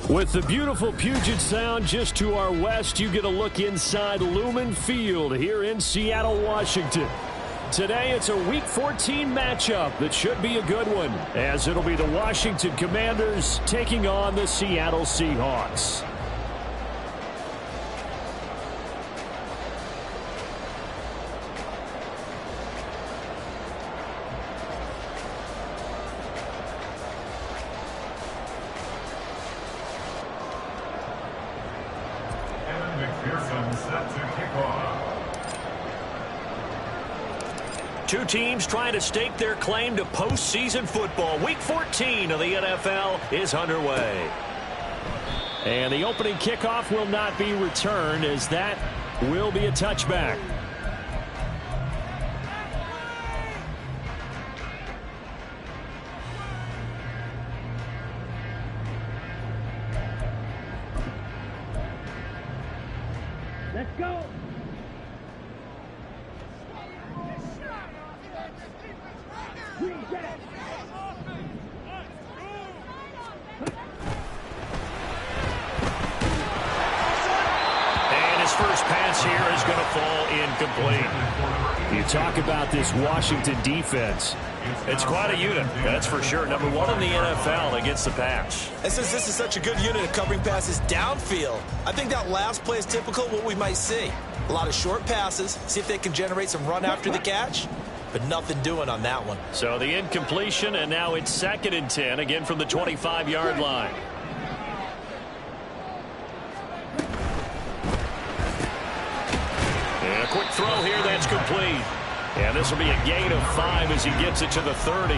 With the beautiful Puget Sound just to our west, you get a look inside Lumen Field here in Seattle, Washington. Today, it's a Week 14 matchup that should be a good one, as it'll be the Washington Commanders taking on the Seattle Seahawks. Two teams trying to stake their claim to postseason football. Week 14 of the NFL is underway. And the opening kickoff will not be returned, as that will be a touchback. Let's go. First pass here is going to fall incomplete. You talk about this Washington defense. It's quite a unit, that's for sure. Number one in the NFL against the pass. And since this is such a good unit of covering passes downfield, I think that last play is typical of what we might see. A lot of short passes, see if they can generate some run after the catch, but nothing doing on that one. So the incompletion, and now it's 2nd and 10, again from the 25-yard line. And a quick throw here, that's complete. And this will be a gain of 5 as he gets it to the 30.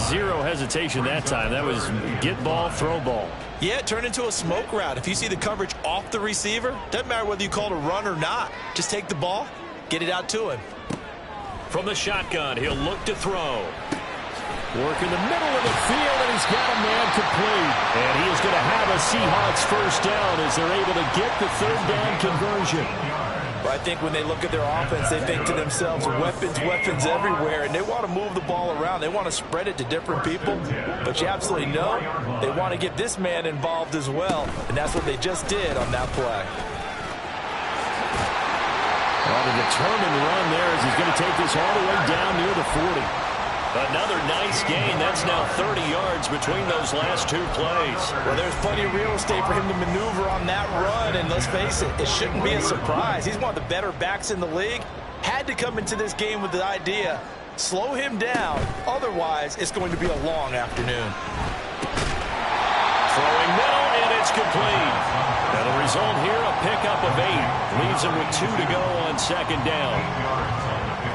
Zero hesitation that time. That was get ball, throw ball. Yeah, it turned into a smoke route. If you see the coverage off the receiver, doesn't matter whether you call it a run or not. Just take the ball, get it out to him. From the shotgun, he'll look to throw. Work in the middle of the field, and he's got a man complete. And he is going to have a Seahawks first down as they're able to get the 3rd down conversion. But I think when they look at their offense, they think to themselves, weapons everywhere, and they want to move the ball around. They want to spread it to different people. But you absolutely know they want to get this man involved as well, and that's what they just did on that play. Well, the determined run there as he's going to take this all the way down near the 40. Another nice gain. That's now 30 yards between those last 2 plays. Well, there's plenty of real estate for him to maneuver on that run, and let's face it, it shouldn't be a surprise. He's one of the better backs in the league. Had to come into this game with the idea, slow him down, otherwise it's going to be a long afternoon. Throwing middle, and it's complete. And the result here, a pickup of 8. Leaves him with 2 to go on 2nd down.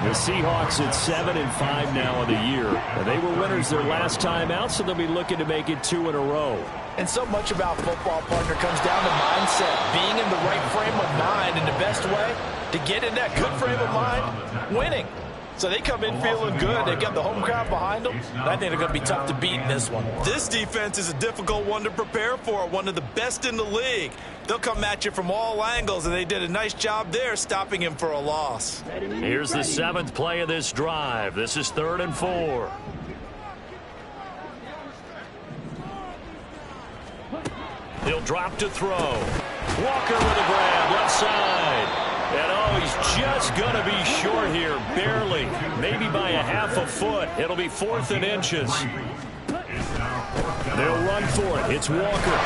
The Seahawks at 7-5 now of the year. And they were winners their last time out, so they'll be looking to make it 2 in a row. And so much about football, partner, comes down to mindset. Being in the right frame of mind, and the best way to get in that good frame of mind, winning. So they come in feeling good. They've got the home crowd behind them. And I think they're going to be tough to beat in this one. This defense is a difficult one to prepare for, one of the best in the league. They'll come at you from all angles, and they did a nice job there stopping him for a loss. Here's the 7th play of this drive. This is 3rd and 4. He'll drop to throw. Walker with a grab, left side. And oh, he's just going to be short here, barely. Maybe by a half a foot. It'll be 4th and inches. They'll run for it. It's Walker.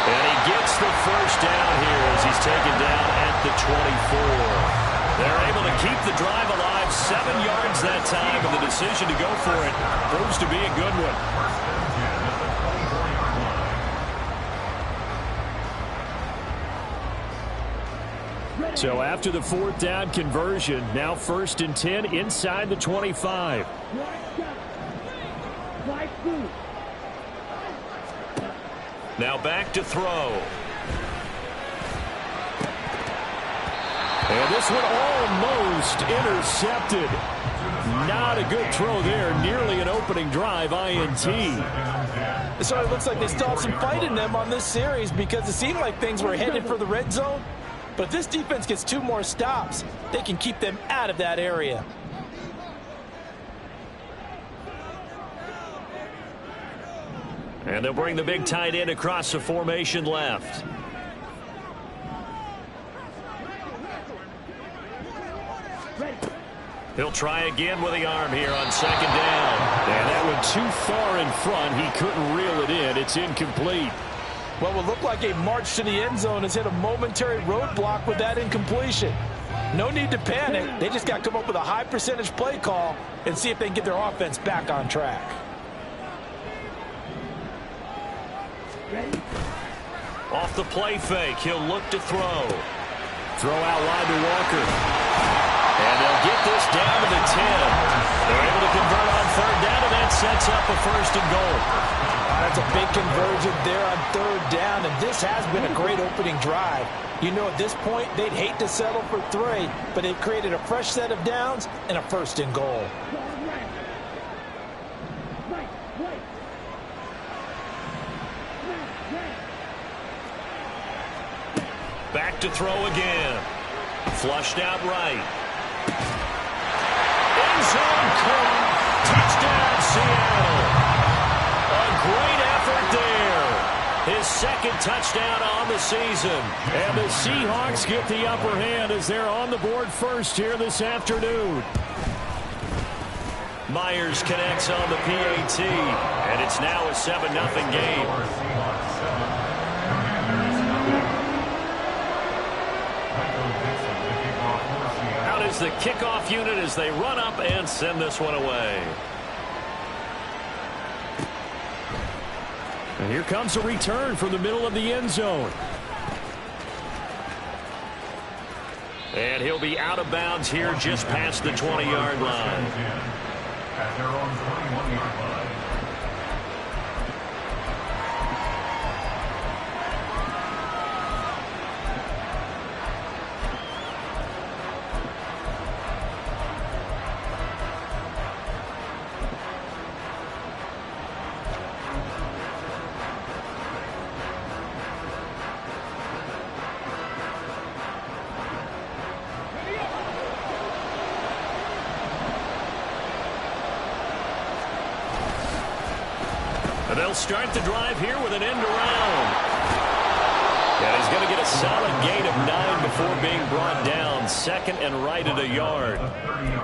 And he gets the first down here as he's taken down at the 24. They're able to keep the drive alive, 7 yards that time, and the decision to go for it proves to be a good one. So after the 4th down conversion, now 1st and 10 inside the 25. Now back to throw. And this one almost intercepted. Not a good throw there. Nearly an opening drive INT. So it looks like they still have some fight in them on this series, because it seemed like things were headed for the red zone. But if this defense gets 2 more stops, they can keep them out of that area. And they'll bring the big tight end across the formation left. He'll try again with the arm here on second down. And that went too far in front. He couldn't reel it in. It's incomplete. What would look like a march to the end zone has hit a momentary roadblock with that incompletion. No need to panic. They just got to come up with a high percentage play call and see if they can get their offense back on track. Off the play fake, he'll look to throw. Throw out wide to Walker. And they'll get this down to the 10. They're able to convert on third down, and that sets up a first and goal. That's a big conversion there on third down, and this has been a great opening drive. You know, at this point, they'd hate to settle for 3, but they've created a fresh set of downs and a first and goal. Back to throw again. Flushed out right. End zone caught. Touchdown, Seattle. A great effort there. His second touchdown on the season. And the Seahawks get the upper hand as they're on the board first here this afternoon. Myers connects on the PAT, and it's now a 7-0 game. Is the kickoff unit as they run up and send this one away. And here comes a return from the middle of the end zone. And he'll be out of bounds here just past the 20-yard line. At their own 21-yard line. They'll start the drive here with an end around. And he's going to get a solid gain of 9 before being brought down. Second and right at a yard.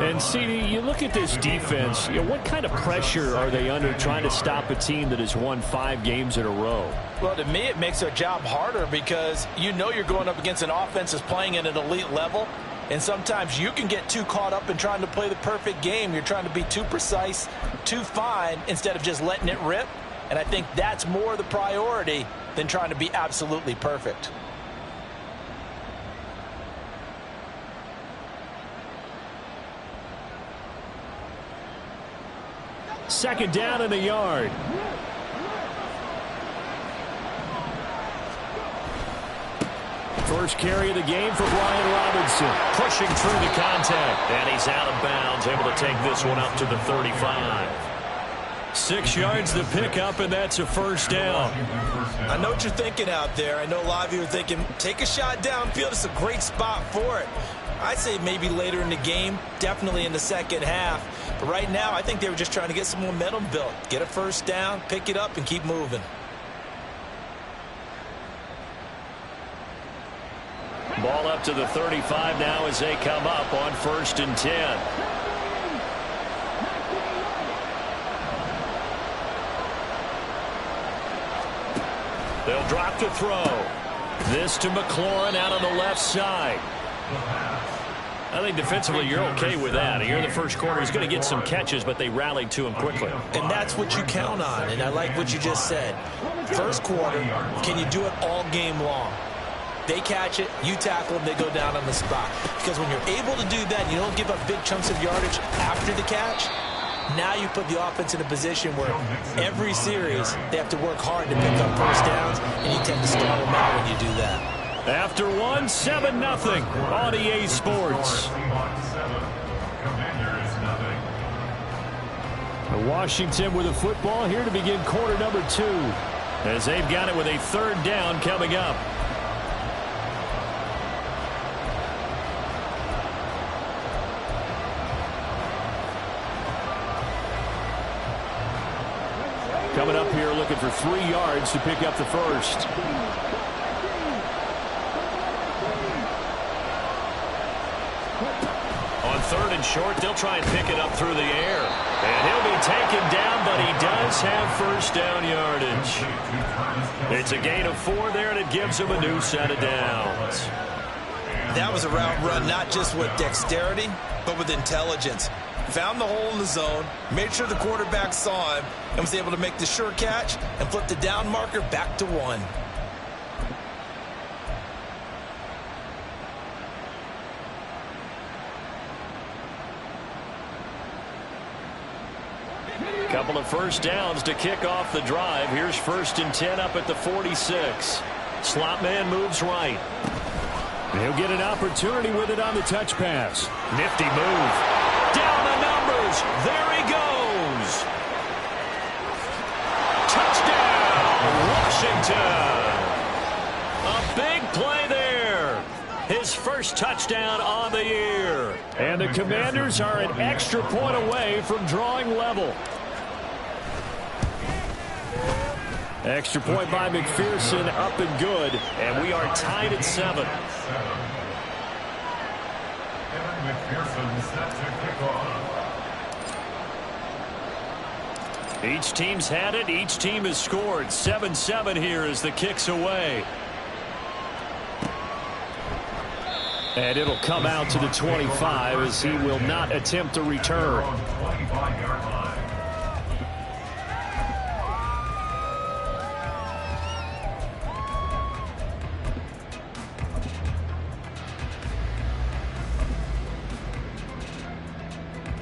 And, CD, you look at this defense, what kind of pressure are they under trying to stop a team that has won 5 games in a row? Well, to me, it makes their job harder because you know you're going up against an offense that's playing at an elite level. And sometimes you can get too caught up in trying to play the perfect game. You're trying to be too precise, too fine, instead of just letting it rip. And I think that's more the priority than trying to be absolutely perfect. Second down in a yard. First carry of the game for Brian Robinson. Pushing through the contact. And he's out of bounds, able to take this one up to the 35. 6 yards to pick up, and that's a first down. I know what you're thinking out there. I know a lot of you are thinking, take a shot downfield. It's a great spot for it. I'd say maybe later in the game, definitely in the second half. But right now, I think they were just trying to get some momentum built. Get a first down, pick it up, and keep moving. Ball up to the 35 now as they come up on 1st and 10. They'll drop to throw. This to McLaurin out on the left side. I think defensively you're okay with that. Here in the first quarter, he's going to get some catches, but they rallied to him quickly. And that's what you count on, and I like what you just said. First quarter, can you do it all game long? They catch it, you tackle them, they go down on the spot. Because when you're able to do that, you don't give up big chunks of yardage after the catch. Now you put the offense in a position where every series they have to work hard to pick up first downs, and you tend to stall them out when you do that. After 7-0 on EA Sports. Washington with a football here to begin quarter number 2. As they've got it with a third down coming up. Coming up here a looking for 3 yards to pick up the first. On 3rd and short, they'll try and pick it up through the air. And he'll be taken down, but he does have first down yardage. It's a gain of 4 there, and it gives him a new set of downs. That was a route run not just with dexterity, but with intelligence. Found the hole in the zone, made sure the quarterback saw him, and was able to make the sure catch and flip the down marker back to 1. Couple of first downs to kick off the drive. Here's 1st and 10 up at the 46. Slot man moves right. He'll get an opportunity with it on the touch pass. Nifty move. Down the numbers. There he goes. Touchdown, Washington. A big play there. His first touchdown on the year. And the Commanders are an extra point away from drawing level. Extra point by McPherson, up and good. And we are tied at 7. Each team's had it. Each team has scored. 7-7 here as the kick's away. And it'll come out to the 25 as he will not attempt to return.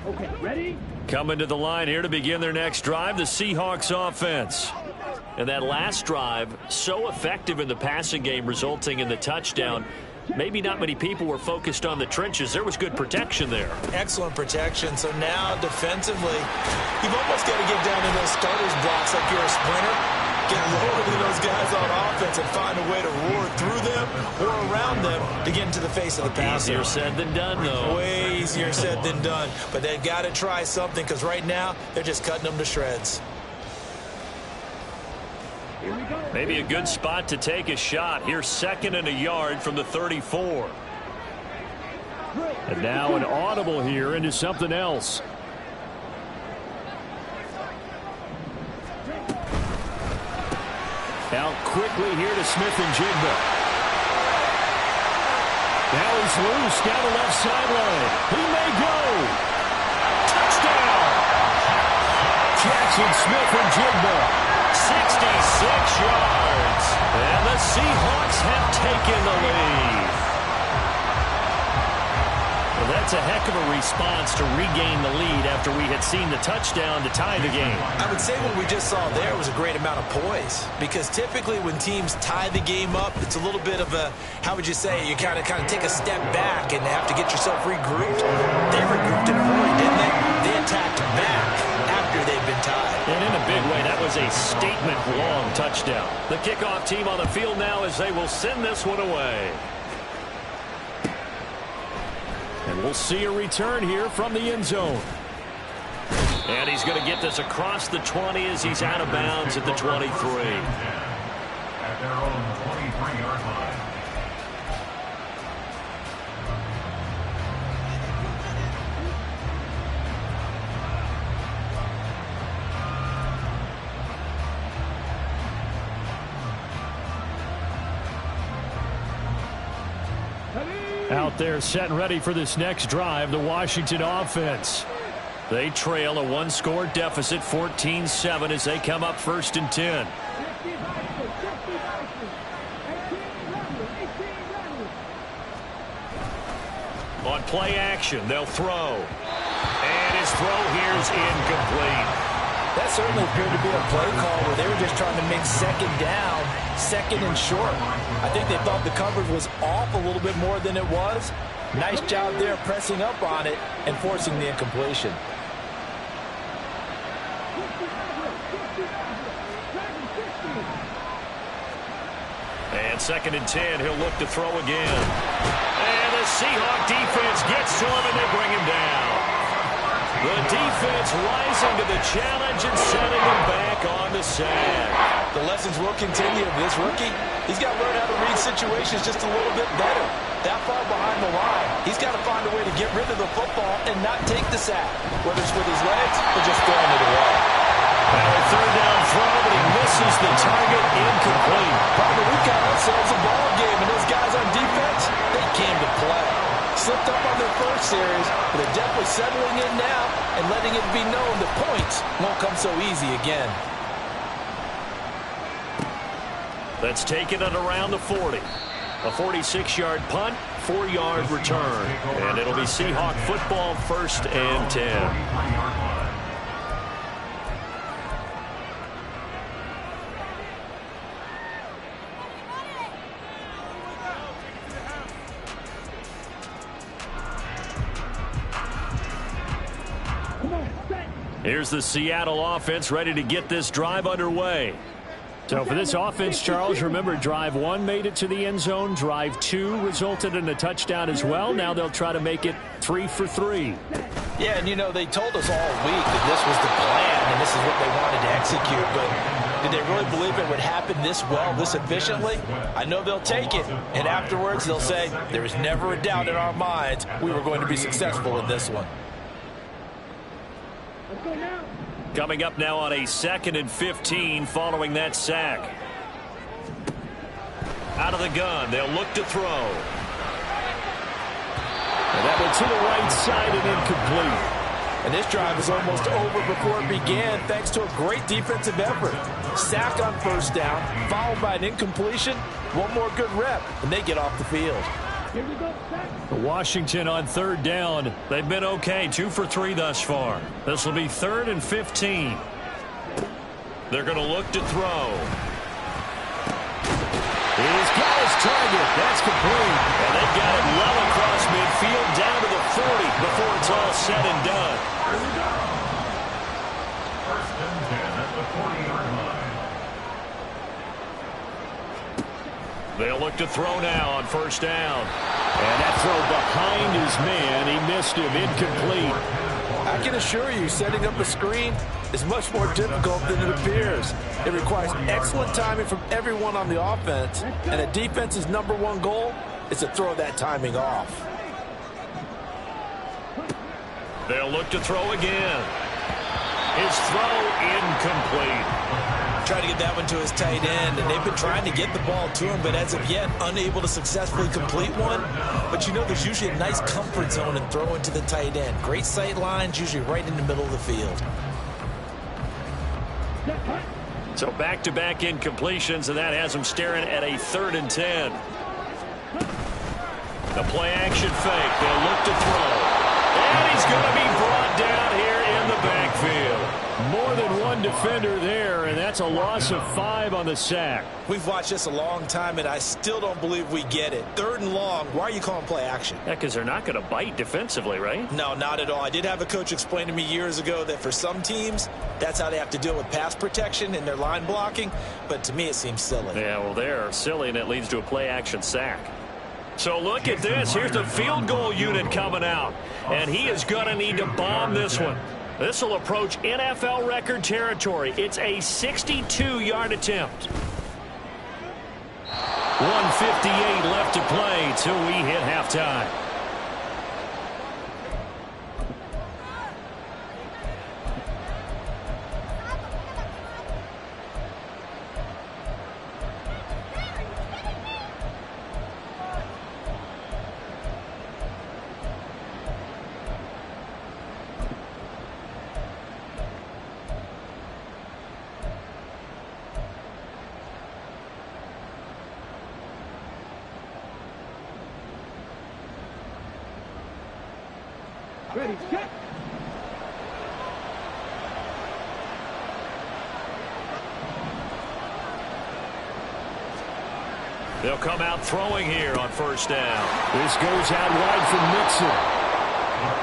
Okay, ready? Coming to the line here to begin their next drive, the Seahawks offense. And that last drive, so effective in the passing game, resulting in the touchdown. Maybe not many people were focused on the trenches. There was good protection there. Excellent protection. So now defensively, you've almost got to get down in those starters blocks like you're a sprinter. Get lower than those guys on offense and find a way to roar through them or around them to get into the face of the passer. Easier said than done, though. Way easier said than done. But they've got to try something because right now they're just cutting them to shreds. Maybe a good spot to take a shot. Here's 2nd and a yard from the 34. And now an audible here into something else. Out quickly here to Smith-Njigba. Now he's loose down the left sideline. He may go. Touchdown! Jackson Smith-Njigba. 66 yards. And the Seahawks have taken the lead. Well, that's a heck of a response to regain the lead after we had seen the touchdown to tie the game. I would say what we just saw there was a great amount of poise, because typically when teams tie the game up, it's a little bit of a, how would you say, you kind of take a step back and have to get yourself regrouped. They regrouped in a hurry, didn't they? They attacked back after they've been tied. And in a big way, that was a statement-long touchdown. The kickoff team on the field now as they will send this one away. And we'll see a return here from the end zone. And he's going to get this across the 20 as he's out of bounds at the 23. At their own 23-yard line. Out there set and ready for this next drive, the Washington offense. They trail a 1-score deficit, 14-7, as they come up 1st and 10. On play action, they'll throw. And his throw here is incomplete. That certainly appeared to be a play call where they were just trying to make 2nd down, 2nd and short. I think they thought the coverage was off a little bit more than it was. Nice job there pressing up on it and forcing the incompletion. And 2nd and 10, he'll look to throw again. And the Seahawk defense gets to him and they bring him down. The defense rising to the challenge and setting him back on the sack. The lessons will continue of this rookie. He's got to learn how to read situations just a little bit better. That far behind the line, he's got to find a way to get rid of the football and not take the sack, whether it's with his legs or just throwing it away. Now a third down throw, but he misses the target, incomplete. Probably we've got ourselves a ball game, and those guys on defense, they came to play. Slipped up on their first series, but they're definitely settling in now and letting it be known that points won't come so easy again. That's taken at around the 40. A 46-yard punt, 4-yard return. And it'll be Seahawk football, 1st and 10. Here's the Seattle offense ready to get this drive underway. So for this offense, Charles, remember drive 1 made it to the end zone. Drive 2 resulted in a touchdown as well. Now they'll try to make it 3 for 3. Yeah, and you know, they told us all week that this was the plan and this is what they wanted to execute. But did they really believe it would happen this well, this efficiently? I know they'll take it. And afterwards they'll say, there was never a doubt in our minds we were going to be successful in this one. Coming up now on a 2nd and 15 following that sack. Out of the gun, they'll look to throw. And that went to the right side and incomplete. And this drive is almost over before it began thanks to a great defensive effort. Sack on 1st down, followed by an incompletion. One more good rep, and they get off the field. Washington on 3rd down. They've been okay, 2 for 3 thus far. This will be 3rd and 15. They're going to look to throw. He's got his target. That's complete. And they've got it well across midfield down to the 40 before it's all said and done. 1st and 10 at the 40-yard line. They'll look to throw now on 1st down. And that throw behind his man. He missed him. Incomplete. I can assure you, setting up a screen is much more difficult than it appears. It requires excellent timing from everyone on the offense, and a defense's #1 goal is to throw that timing off. They'll look to throw again. His throw incomplete. Trying to get that one to his tight end, and they've been trying to get the ball to him, but as of yet, unable to successfully complete one. But you know, there's usually a nice comfort zone in throwing to the tight end. Great sight lines, usually right in the middle of the field. So back-to-back incompletions, and that has him staring at a 3rd and 10. The play-action fake. They'll look to throw. And he's going to be brought down here in the backfield. More than one defender there, and that's a loss of 5 on the sack. We've watched this a long time, and I still don't believe we get it. 3rd and long, why are you calling play action? Yeah, because they're not going to bite defensively, right? No, not at all. I did have a coach explain to me years ago that for some teams, that's how they have to deal with pass protection and their line blocking, but to me it seems silly. Yeah, well, they're silly, and it leads to a play-action sack. So look at this. Here's the field goal unit coming out, and he is going to need to bomb this one. This will approach NFL record territory. It's a 62-yard attempt. 1:58 left to play till we hit halftime. Ready, set. They'll come out throwing here on 1st down. This goes out wide for Mixon.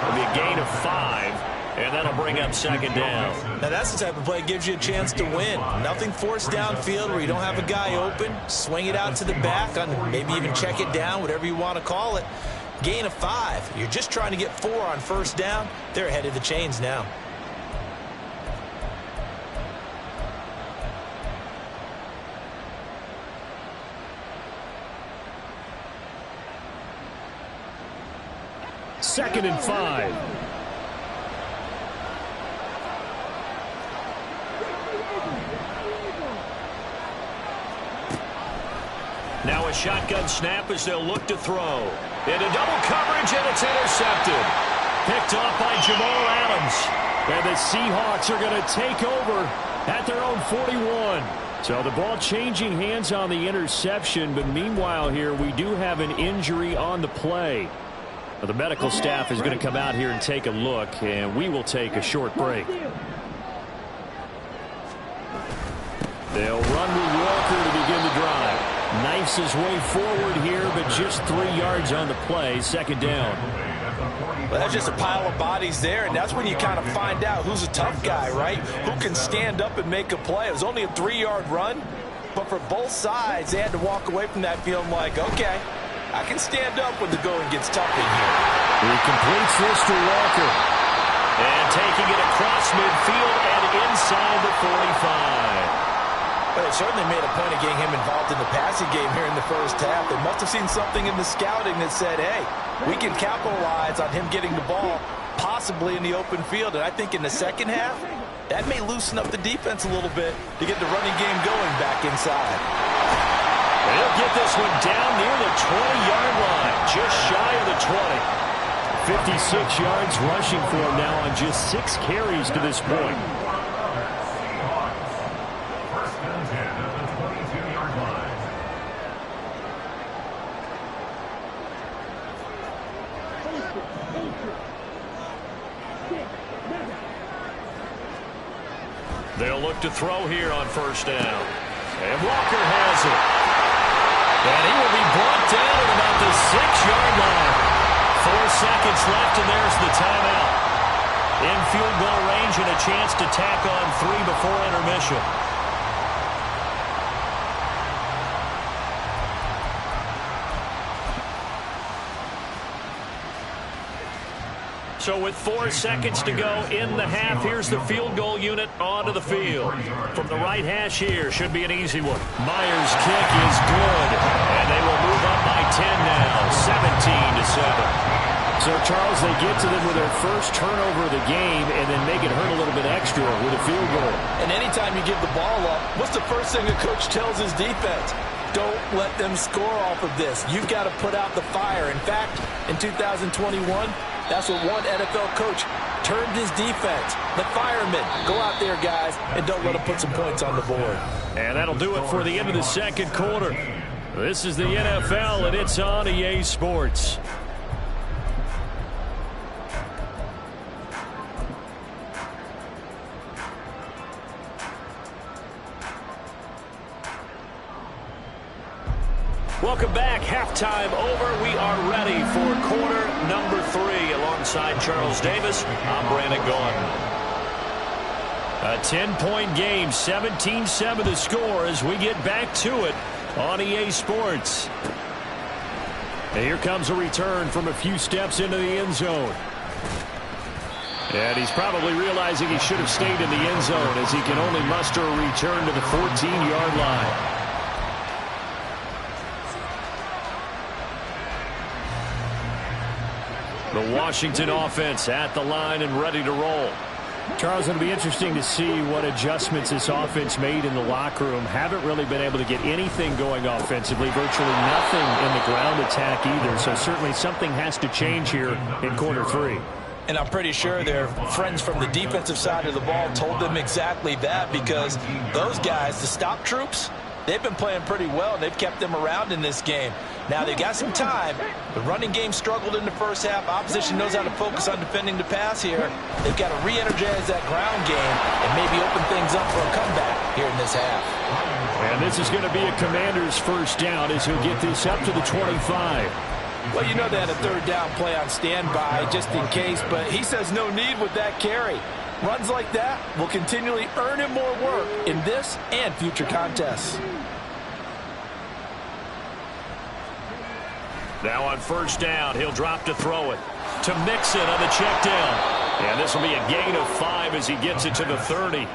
It'll be a gain of 5, and that'll bring up 2nd down. Now that's the type of play that gives you a chance to win. Nothing forced downfield where you don't have a guy open. Swing it out to the back, on maybe even check it down, whatever you want to call it. gain of 5. You're just trying to get 4 on first down. They're ahead of the chains now. Second and 5. Now a shotgun snap as they'll look to throw. Into double coverage, and it's intercepted. Picked off by Jamal Adams. And the Seahawks are going to take over at their own 41. So the ball changing hands on the interception, but meanwhile here we do have an injury on the play. The medical staff is going to come out here and take a look, and we will take a short break. They'll run with Walker to begin the drive. Knifes his way forward here, but just 3 yards on the play. Second down. Well, that's just a pile of bodies there, and that's when you kind of find out who's a tough guy, right? Who can stand up and make a play. It was only a 3-yard run, but for both sides, they had to walk away from that feeling like, okay, I can stand up when the going gets tough in here. He completes this to Walker. And taking it across midfield and inside the 45. But they certainly made a point of getting him involved in the passing game here in the first half. They must have seen something in the scouting that said, hey, we can capitalize on him getting the ball possibly in the open field. And I think in the second half, that may loosen up the defense a little bit to get the running game going back inside. They'll get this one down near the 20-yard line, just shy of the 20. 56 yards rushing for him now on just 6 carries to this point. They'll look to throw here on first down. And Walker has it. And he will be brought down at about the 6-yard line. 4 seconds left, and there's the timeout. In field goal range and a chance to tack on 3 before intermission. So with 4 seconds to go in the half, here's the field goal unit onto the field. From the right hash here, should be an easy one. Myers' kick is good, and they will move up by 10 now, 17-7. So, Charles, they get to them with their first turnover of the game and then make it hurt a little bit extra with a field goal. And anytime you give the ball up, what's the first thing a coach tells his defense? Don't let them score off of this. You've got to put out the fire. In fact, in 2021, that's what one NFL coach termed his defense. The firemen. Go out there, guys, and don't let them put some points on the board. And that'll do it for the end of the second quarter. This is the NFL, and it's on EA Sports. Welcome back. Halftime over. We are ready for quarter number 3. Alongside Charles Davis, I'm Brandon Gaughan. A 10-point game, 17-7 the score as we get back to it on EA Sports. And here comes a return from a few steps into the end zone. And he's probably realizing he should have stayed in the end zone as he can only muster a return to the 14-yard line. The Washington offense at the line and ready to roll. Charles, it'll be interesting to see what adjustments this offense made in the locker room. Haven't really been able to get anything going offensively. Virtually nothing in the ground attack either. So certainly something has to change here in quarter 3. And I'm pretty sure their friends from the defensive side of the ball told them exactly that, because those guys, the stop troops, they've been playing pretty well, and they've kept them around in this game. Now, they got some time. The running game struggled in the first half. Opposition knows how to focus on defending the pass here. They've got to re-energize that ground game and maybe open things up for a comeback here in this half. And this is going to be a Commander's first down as he'll get this up to the 25. Well, you know they had a third down play on standby just in case, but he says no need with that carry. Runs like that will continually earn him more work in this and future contests. Now on first down, he'll drop to throw it to Mixon on the check down. And this will be a gain of 5 as he gets it to the 30.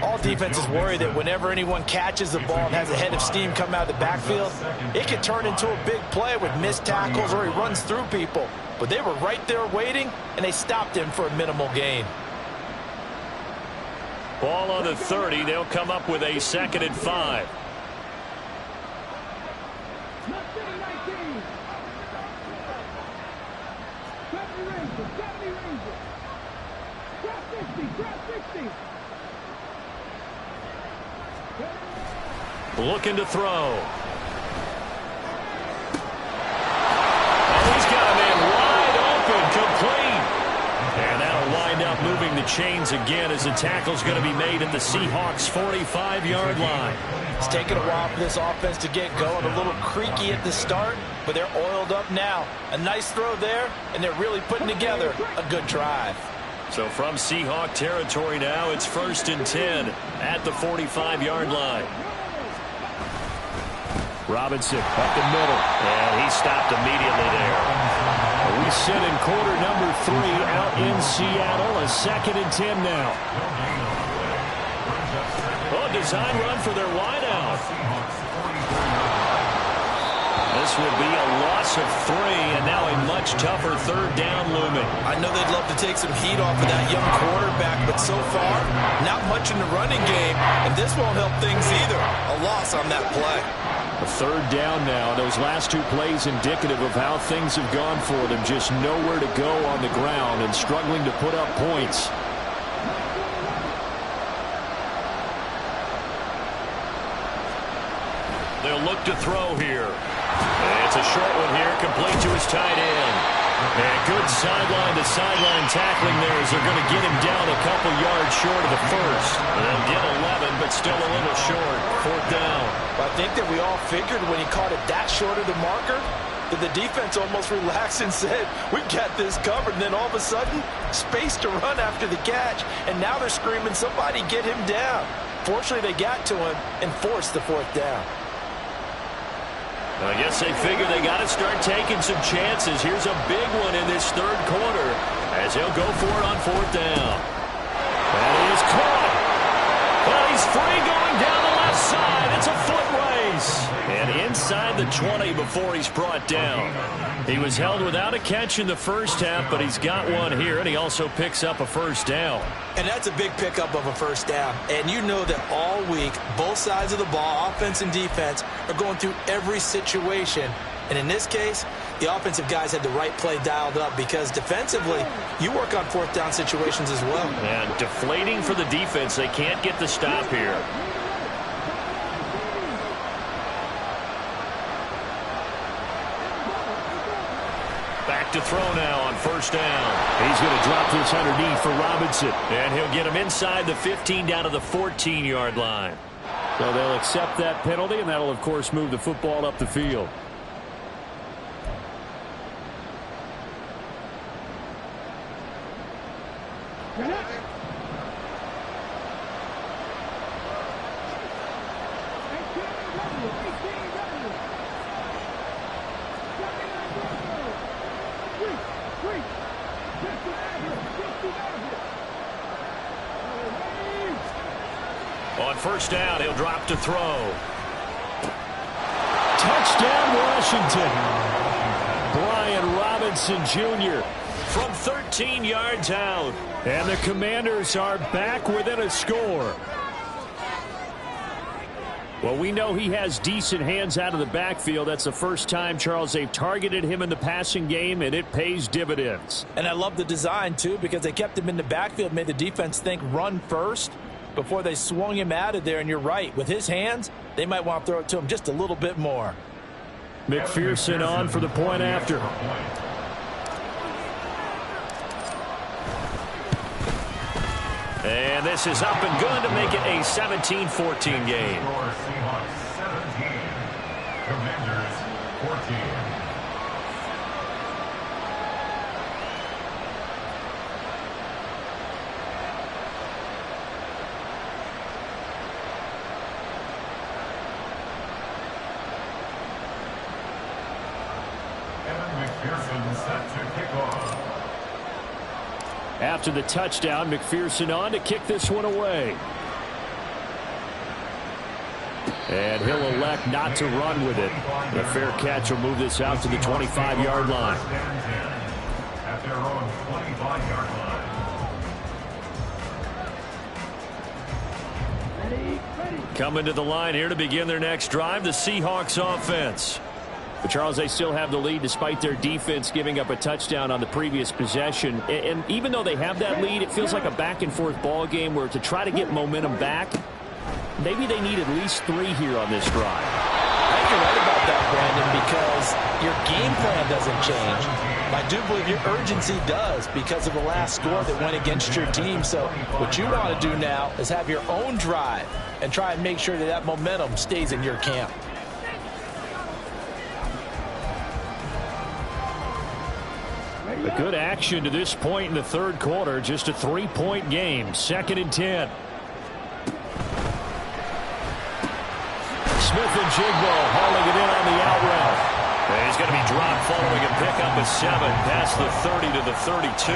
All defenses worry that whenever anyone catches the ball and has a head of steam come out of the backfield, it can turn into a big play with missed tackles or he runs through people. But they were right there waiting, and they stopped him for a minimal gain. Ball on the 30. They'll come up with a 2nd and 5. Looking to throw. Oh, he's got a man wide open, complete. And that'll wind up moving the chains again as the tackle's going to be made at the Seahawks' 45-yard line. It's taken a while for this offense to get going. A little creaky at the start, but they're oiled up now. A nice throw there, and they're really putting together a good drive. So from Seahawk territory now, it's 1st and 10 at the 45-yard line. Robinson up the middle. And he stopped immediately there. We sit in quarter number 3 out in Seattle. A 2nd and 10 now. Oh, design run for their wideout. This will be a loss of 3, and now a much tougher 3rd down looming. I know they'd love to take some heat off of that young quarterback, but so far, not much in the running game, and this won't help things either. A loss on that play. A 3rd down now. Those last 2 plays indicative of how things have gone for them. Just nowhere to go on the ground and struggling to put up points. They'll look to throw here. And it's a short one here, complete to his tight end. And good sideline-to-sideline tackling there as they're going to get him down a couple yards short of the first. They'll get 11, but still a little short. 4th down. I think that we all figured when he caught it that short of the marker that the defense almost relaxed and said, we got this covered. And then all of a sudden, space to run after the catch. And now they're screaming, somebody get him down. Fortunately, they got to him and forced the 4th down. I guess they figure they got to start taking some chances. Here's a big one in this 3rd quarter as he'll go for it on 4th down. That is caught. Well, he's free going down the left side. It's a foot race. And inside the 20 before he's brought down. He was held without a catch in the first half, but he's got one here, and he also picks up a 1st down. And that's a big pickup of a 1st down. And you know that all week, both sides of the ball, offense and defense, are going through every situation. And in this case, the offensive guys had the right play dialed up because defensively, you work on 4th down situations as well. And deflating for the defense. They can't get the stop here. Back to throw now on 1st down. He's going to drop this underneath for Robinson. And he'll get him inside the 15 down to the 14-yard line. So they'll accept that penalty, and that'll, of course, move the football up the field. On 1st down, he'll drop to throw. Touchdown, Washington. Brian Robinson Jr. from 13 yards out. And the Commanders are back within a score. Well, we know he has decent hands out of the backfield. That's the first time, Charles, they've targeted him in the passing game, and it pays dividends. And I love the design, too, because they kept him in the backfield, made the defense think run first before they swung him out of there. And you're right, with his hands, they might want to throw it to him just a little bit more. McPherson on for the point after. And this is up and good to make it a 17-14 game. Seahawks 17, Commanders 14. McPherson set to kick off. After the touchdown, McPherson on to kick this one away. And he'll elect not to run with it. The fair catch will move this out to the 25-yard line. At their own 25-yard line. Coming to the line here to begin their next drive, the Seahawks offense. But Charles, they still have the lead despite their defense giving up a touchdown on the previous possession. And even though they have that lead, it feels like a back-and-forth ball game where to try to get momentum back, maybe they need at least 3 here on this drive. I think you're right about that, Brandon, because your game plan doesn't change. I do believe your urgency does because of the last score that went against your team. So what you want to do now is have your own drive and try and make sure that that momentum stays in your camp. A good action to this point in the third quarter. Just a 3-point game. 2nd and 10. Smith and Jigbo hauling it in on the out route. And he's going to be dropped following a pickup of 7 past the 30 to the 32.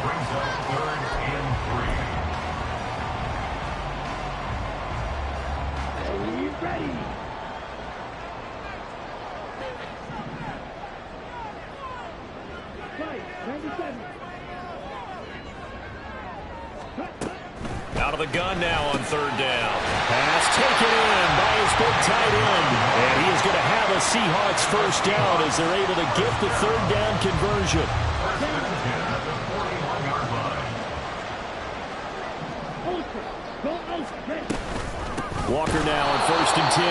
Brings up 3rd and 3. Are you ready? Fight, 97. Out of the gun now on 3rd down. Pass taken in by his big tight end. And he is going to have a Seahawks first down as they're able to get the 3rd down conversion. At the 41-yard line. Ultra. Go Ultra. Walker now on 1st and 10.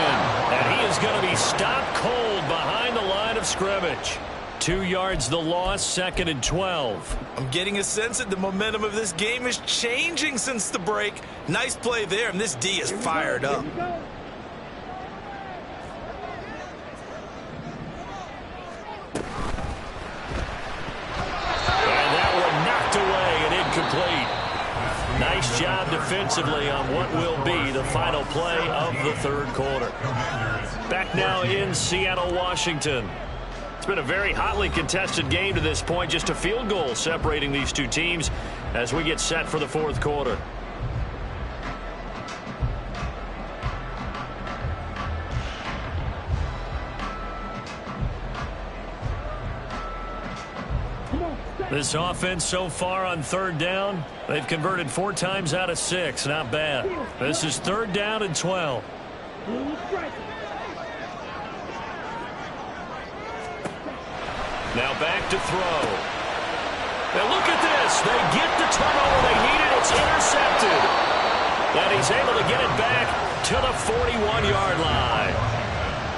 And he is going to be stopped cold behind the line of scrimmage. 2 yards the loss, 2nd and 12. I'm getting a sense that the momentum of this game is changing since the break. Nice play there, and this D is fired up. Here we go. And that one knocked away and incomplete. Nice job defensively on what will be the final play of the 3rd quarter. Back now in Seattle, Washington. It's been a very hotly contested game to this point. Just a field goal separating these two teams as we get set for the 4th quarter. This offense so far on 3rd down, they've converted 4 times out of 6. Not bad. This is 3rd down and 12. Blue strike. Now back to throw. Now look at this. They get the turnover they needed. It's intercepted. And he's able to get it back to the 41-yard line.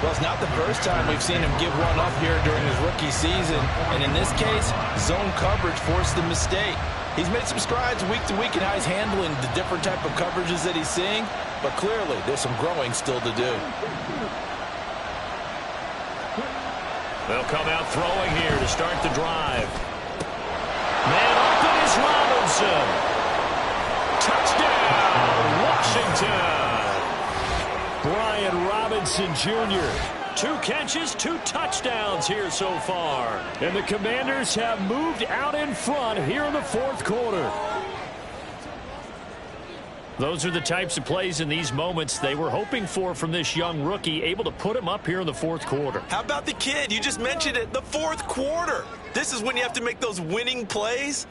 Well, it's not the first time we've seen him give one up here during his rookie season. And in this case, zone coverage forced the mistake. He's made some strides week to week in how he's handling the different type of coverages that he's seeing. But clearly, there's some growing still to do. They'll come out throwing here to start the drive. Man open is Robinson. Touchdown, Washington. Brian Robinson Jr. 2 catches, 2 touchdowns here so far. And the Commanders have moved out in front here in the 4th quarter. Those are the types of plays in these moments they were hoping for from this young rookie, able to put him up here in the 4th quarter. How about the kid? You just mentioned it, the 4th quarter. This is when you have to make those winning plays.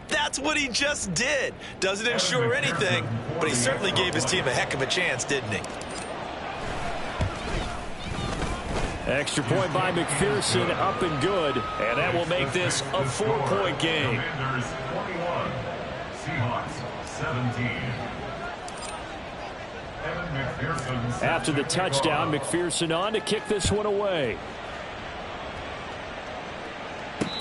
That's what he just did. Doesn't ensure anything, but he certainly gave his team a heck of a chance, didn't he? Extra point by McPherson, up and good. And that will make this a 4-point game. Commanders 21, Seahawks 17. After the touchdown, McPherson on to kick this one away.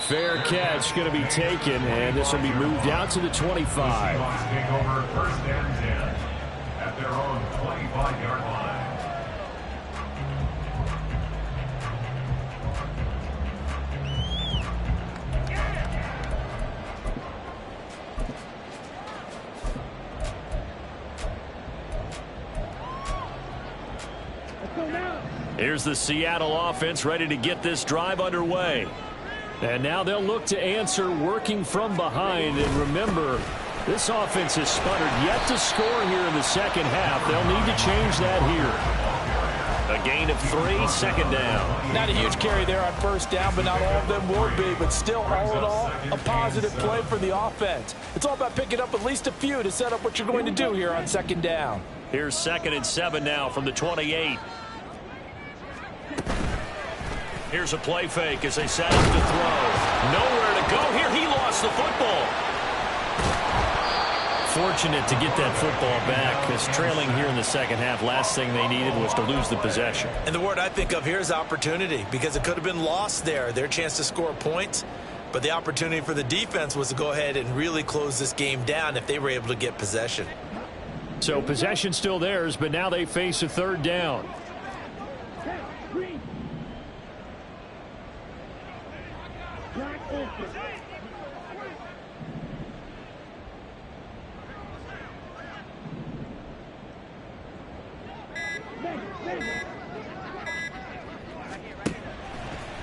Fair catch going to be taken, and this will be moved out to the 25. Seahawks take over 1st and 10 at their own 25-yard line. Let's go now. Here's the Seattle offense ready to get this drive underway. And now they'll look to answer working from behind. And remember, this offense has sputtered yet to score here in the second half. They'll need to change that here. A gain of 3, second down. Not a huge carry there on first down, but not all of them will be. But still, all in all, a positive play for the offense. It's all about picking up at least a few to set up what you're going to do here on second down. Here's 2nd and 7 now from the 28. Here's a play fake as they set up to throw. Nowhere to go here. He lost the football. Fortunate to get that football back, because trailing here in the second half, last thing they needed was to lose the possession. And the word I think of here is opportunity, because it could have been lost there, their chance to score points. But the opportunity for the defense was to go ahead and really close this game down if they were able to get possession. So possession still theirs, but now they face a 3rd down. Green. Black open.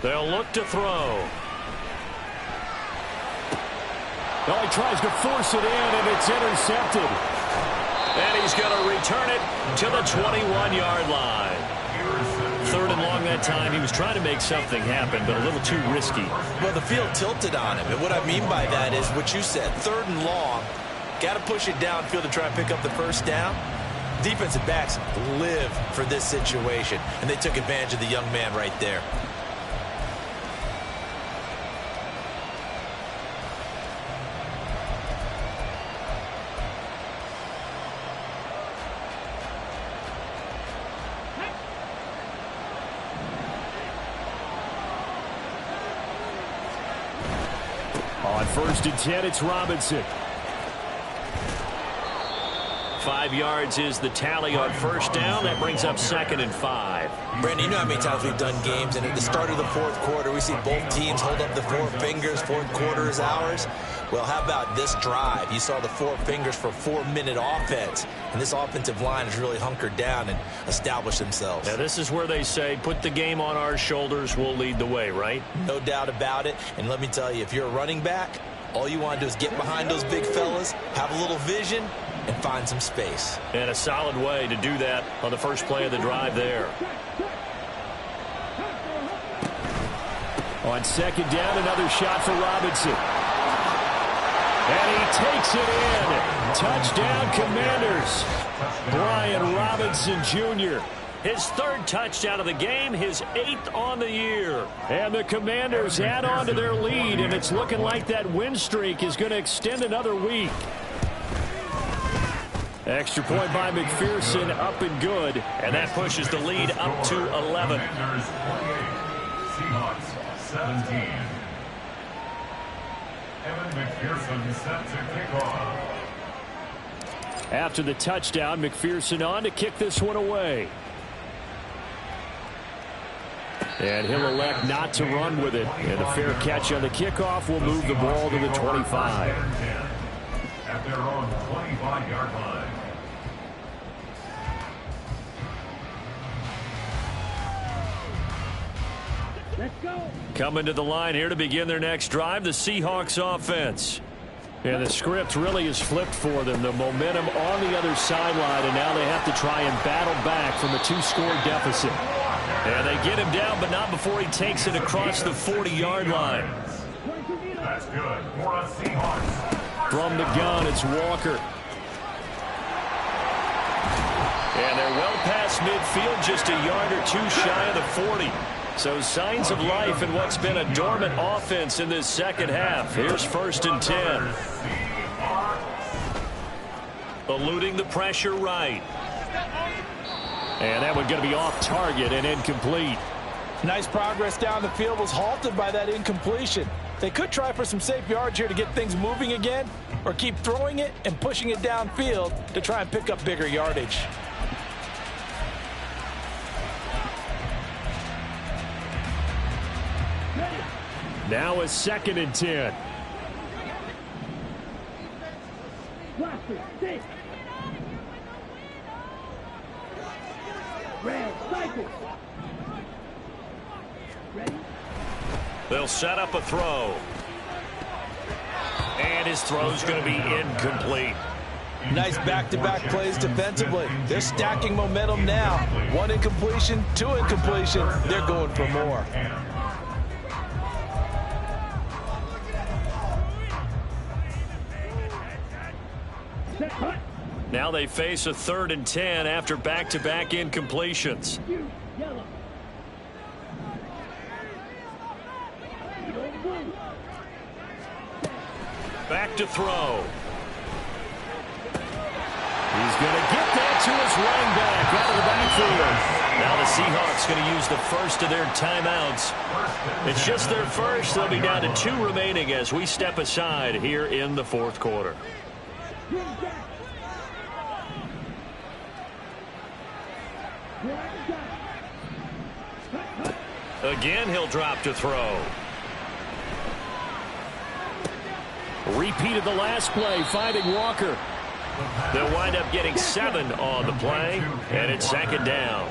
They'll look to throw. Oh, he tries to force it in, and it's intercepted. And he's going to return it to the 21-yard line. 3rd and long that time. He was trying to make something happen, but a little too risky. Well, the field tilted on him. And what I mean by that is what you said. 3rd and long. Got to push it downfield to try and pick up the first down. Defensive backs live for this situation, and they took advantage of the young man right there. On 1st and 10, it's Robinson. 5 yards is the tally on first down. That brings up 2nd and 5. Brandon, you know how many times we've done games, and at the start of the 4th quarter, we see both teams hold up the 4 fingers. 4th quarter is ours. Well, how about this drive? You saw the 4 fingers for 4-minute offense, and this offensive line has really hunkered down and established themselves. Now, this is where they say, put the game on our shoulders, we'll lead the way, right? No doubt about it. And let me tell you, if you're a running back, all you want to do is get behind those big fellas, have a little vision, and find some space. And a solid way to do that on the first play of the drive there. On 2nd down, another shot for Robinson. And he takes it in. Touchdown, Commanders. Brian Robinson Jr. His 3rd touchdown of the game, his 8th on the year. And the Commanders add on to their lead, and it's looking like that win streak is going to extend another week. Extra point by McPherson, up and good. And that pushes the lead up to 11. Seahawks 17. Evan McPherson set to kick off. After the touchdown, McPherson on to kick this one away. And he'll elect not to run with it. And a fair catch on the kickoff will move the ball to the 25. At their own 25-yard line. Let's go. Coming to the line here to begin their next drive, the Seahawks offense. And the script really is flipped for them. The momentum on the other sideline, and now they have to try and battle back from a 2-score deficit. And they get him down, but not before he takes it across the 40-yard line. That's good for a Seahawks. From the gun, it's Walker. And they're well past midfield, just a yard or 2 shy of the 40. So signs of life in what's been a dormant offense in this second half. Here's 1st and 10. Eluding the pressure right. And that one going to be off target and incomplete. Nice progress down the field, was halted by that incompletion. They could try for some safe yards here to get things moving again, or keep throwing it and pushing it downfield to try and pick up bigger yardage. Now a 2nd and 10. Blaster, 6. Red, strike. They'll set up a throw. And his throw's going to be incomplete. Nice back-to-back plays defensively. They're stacking momentum now. 1 incompletion, 2 incompletion. They're going for more. Now they face a 3rd and 10 after back-to-back incompletions. Back to throw. He's going to get that to his running back out of the backfield. Now the Seahawks going to use the first of their timeouts. It's just their first. They'll be down to 2 remaining as we step aside here in the 4th quarter. Again, he'll drop to throw. Repeated the last play, finding Walker. They'll wind up getting 7 on the play, and it's 2nd down.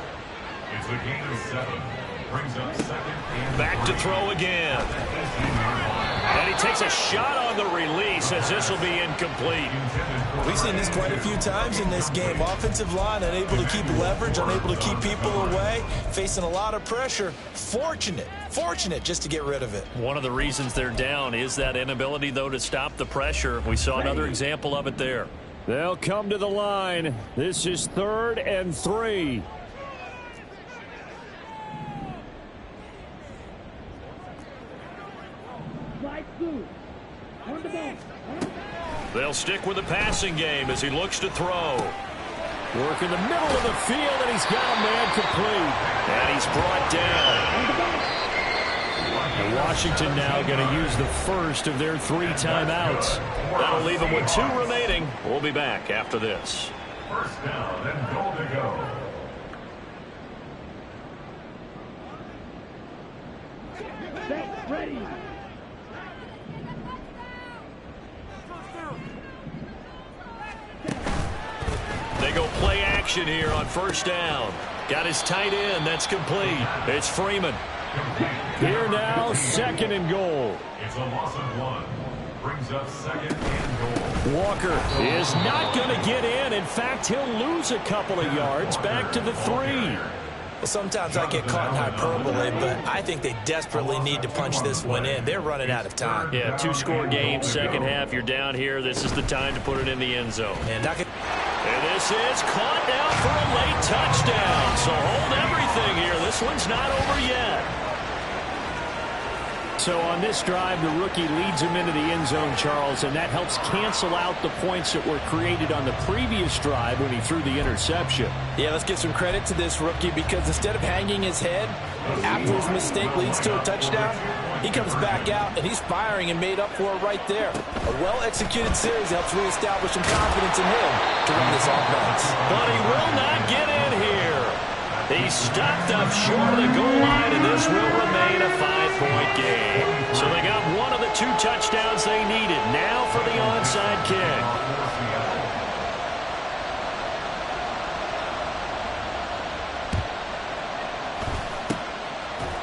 It's a gain of 7. Brings up 2nd and Back to throw again. And he takes a shot on the release as this will be incomplete. We've seen this quite a few times in this game. Offensive line unable to keep leverage, unable to keep people away, facing a lot of pressure. Fortunate just to get rid of it. One of the reasons they're down is that inability, though, to stop the pressure. We saw another example of it there. They'll come to the line. This is 3rd and 3. They'll stick with the passing game as he looks to throw. Work in the middle of the field, and he's got a man complete. And he's brought down. And Washington now going to use the first of their 3 timeouts. That'll leave them with 2 remaining. We'll be back after this. first down and goal to go. Set, ready. They go play action here on first down. Got his tight end. That's complete. It's Freeman. Here now, 2nd and goal. It's a loss of 1. Brings up 2nd and goal. Walker is not going to get in. In fact, he'll lose a couple of yards back to the 3. Well, sometimes I get caught in hyperbole, but I think they desperately need to punch this one in. They're running out of time. Yeah, 2-score game, second half. You're down here. This is the time to put it in the end zone. And this is caught down for a late touchdown. So hold everything here. This one's not over yet. So on this drive, the rookie leads him into the end zone, Charles, and that helps cancel out the points that were created on the previous drive when he threw the interception. Yeah, let's give some credit to this rookie because instead of hanging his head after his mistake leads to a touchdown, he comes back out and he's firing and made up for it right there. A well-executed series helps reestablish some confidence in him to run this offense. But he will not get in here. He's stopped up short of the goal line, and this will remain a 5-point game. So they got one of the 2 touchdowns they needed. Now for the onside kick.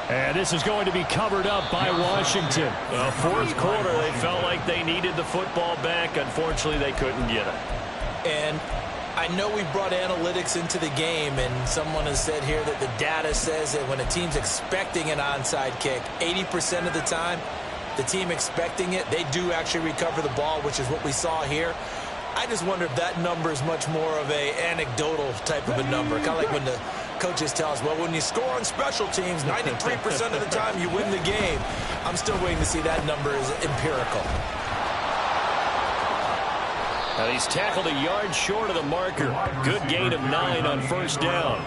And this is going to be covered up by Washington. Fourth quarter, they felt like they needed the football back. Unfortunately, they couldn't get it. And I know we brought analytics into the game, and someone has said here that the data says that when a team's expecting an onside kick, 80% of the time, the team expecting it, they do actually recover the ball, which is what we saw here. I just wonder if that number is much more of a anecdotal type of a number, kind of like when the coaches tell us, well, when you score on special teams, 93% of the time you win the game. I'm still waiting to see that number is empirical. Now he's tackled a yard short of the marker. Good gain of 9 on first down.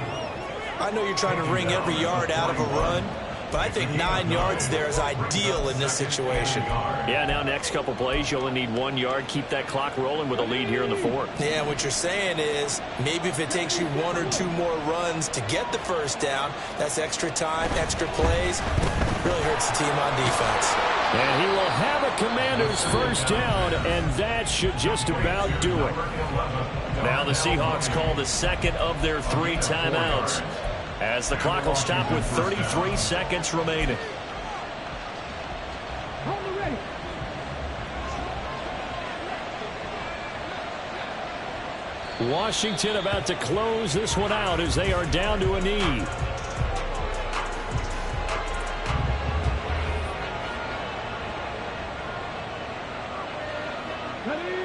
I know you're trying to wring every yard out of a run, but I think 9 yards there is ideal in this situation. Yeah, now next couple plays, you only need 1 yard. Keep that clock rolling with a lead here in the 4th. Yeah, what you're saying is maybe if it takes you 1 or 2 more runs to get the first down, that's extra time, extra plays. Really hurts the team on defense. And he will have a Commander's first down, and that should just about do it. Now the Seahawks call the second of their 3 timeouts. as the clock will stop with 33 seconds remaining. Hold it ready. Washington about to close this one out as they are down to a knee. Ready.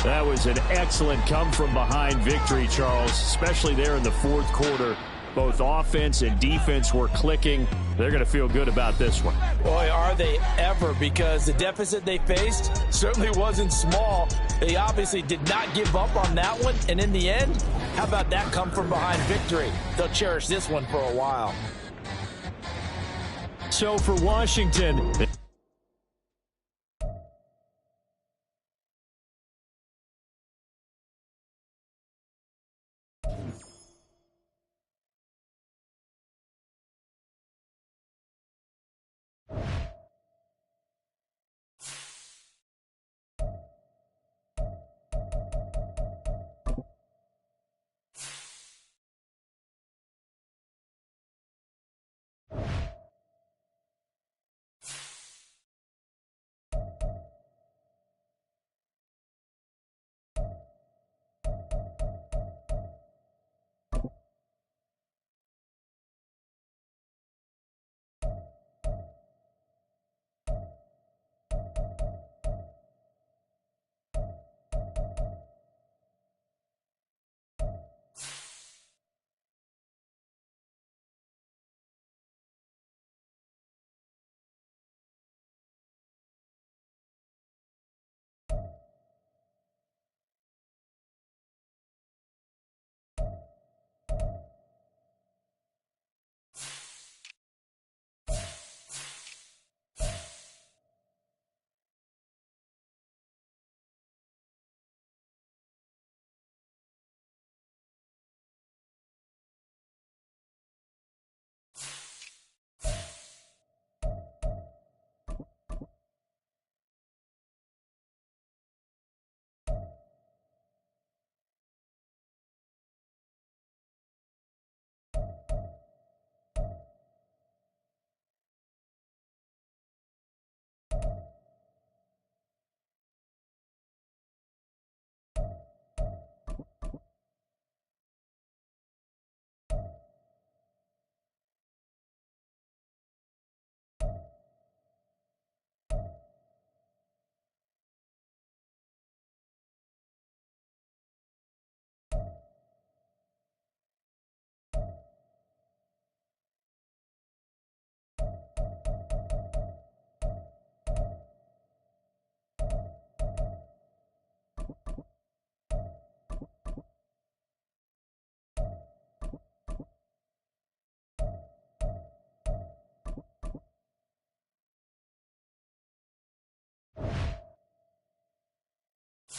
That was an excellent come-from-behind victory, Charles, especially there in the fourth quarter. Both offense and defense were clicking. They're going to feel good about this one. Boy, are they ever, because the deficit they faced certainly wasn't small. They obviously did not give up on that one, and in the end, how about that come-from-behind victory? They'll cherish this one for a while. So for Washington...